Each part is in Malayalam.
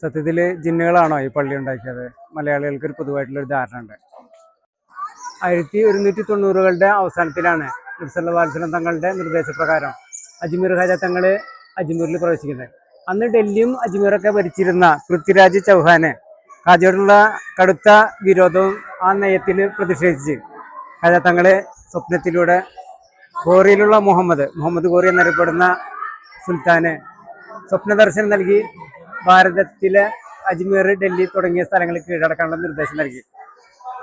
സത്യത്തിൽ ജിന്നുകളാണോ ഈ പള്ളി ഉണ്ടാക്കിയത്? മലയാളികൾക്ക് ഒരു പൊതുവായിട്ടുള്ളൊരു ധാരണ ഉണ്ട്. 1190കളുടെ അവസാനത്തിലാണ് നബി തങ്ങളുടെ നിർദ്ദേശപ്രകാരം അജ്മീർ ഖാജ തങ്ങൾ അജ്മീറിൽ പ്രവേശിക്കുന്നത്. അന്ന് ഡൽഹിയും അജ്മീറൊക്കെ ഭരിച്ചിരുന്ന പൃഥ്വിരാജ് ചൗഹാന് ഖാജയോടുള്ള കടുത്ത വിരോധവും ആ നയത്തിൽ പ്രതിഷേധിച്ച് ഖാജ തങ്ങളെ സ്വപ്നത്തിലൂടെ ഗോറിയിലുള്ള മുഹമ്മദ് ഗോറി എന്നറിയപ്പെടുന്ന സുൽത്താന് സ്വപ്ന ദർശനം നൽകി ഭാരതത്തിലെ അജ്മീർ, ഡൽഹി തുടങ്ങിയ സ്ഥലങ്ങളിൽ കീഴടക്കാനുള്ള നിർദ്ദേശം നൽകി.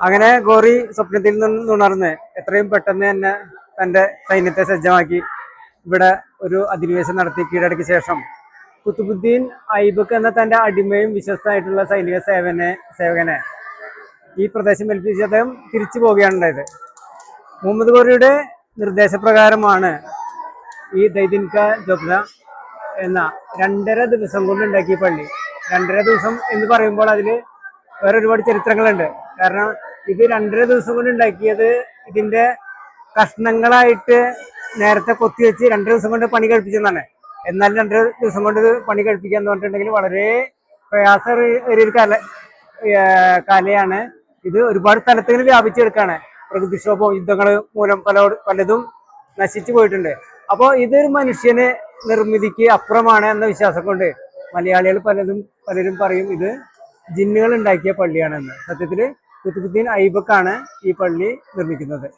അങ്ങനെ ഗോറി സ്വപ്നത്തിൽ നിന്ന് ഉണർന്ന് എത്രയും പെട്ടെന്ന് തന്നെ തൻ്റെ സൈന്യത്തെ സജ്ജമാക്കി ഇവിടെ ഒരു അധിനിവേശം നടത്തി കീഴടക്കിയ ശേഷം കുത്തുബുദ്ദീൻ ഐബക്ക് എന്ന തൻ്റെ അടിമയും വിശ്വസ്തമായിട്ടുള്ള സൈനിക സേവകനെ ഈ പ്രദേശം ഏൽപ്പിച്ച് അദ്ദേഹം തിരിച്ചു പോവുകയാണ് ഉണ്ടായത്. മുഹമ്മദ് ഗോറിയുടെ നിർദ്ദേശപ്രകാരമാണ് ഈ ദൈദിൻ കാ ജോബ്ന എന്ന 2.5 ദിവസം കൊണ്ട് ഉണ്ടാക്കിയ പള്ളി. 2.5 ദിവസം എന്ന് പറയുമ്പോൾ അതിൽ വേറെ ഒരുപാട് ചരിത്രങ്ങളുണ്ട്. കാരണം ഇത് 2.5 ദിവസം കൊണ്ട് ഉണ്ടാക്കിയത് ഇതിൻ്റെ കഷ്ണങ്ങളായിട്ട് നേരത്തെ കൊത്തിവെച്ച് 2 ദിവസം കൊണ്ട് പണി കഴിപ്പിച്ചെന്നാണ്. എന്നാൽ 2 ദിവസം കൊണ്ട് ഇത് പണി കഴിപ്പിക്കുക എന്ന് പറഞ്ഞിട്ടുണ്ടെങ്കിൽ വളരെ പ്രയാസമേറിയൊരു കലയാണ്. ഇത് ഒരുപാട് സ്ഥലത്തുകൾ വ്യാപിച്ചെടുക്കാണ്. പ്രകൃതിക്ഷോഭവും യുദ്ധങ്ങൾ മൂലം പലതും നശിച്ചു പോയിട്ടുണ്ട്. അപ്പോൾ ഇതൊരു മനുഷ്യന് നിർമ്മിതിക്ക് അപ്പുറമാണ് എന്ന വിശ്വാസം കൊണ്ട് മലയാളികൾ പലരും പറയും ഇത് ജിന്നുകൾ ഉണ്ടാക്കിയ പള്ളിയാണെന്ന്. സത്യത്തിൽ കുത്തുബുദ്ദീൻ ഐബക്കാണ് ഈ പള്ളി നിർമ്മിക്കുന്നത്.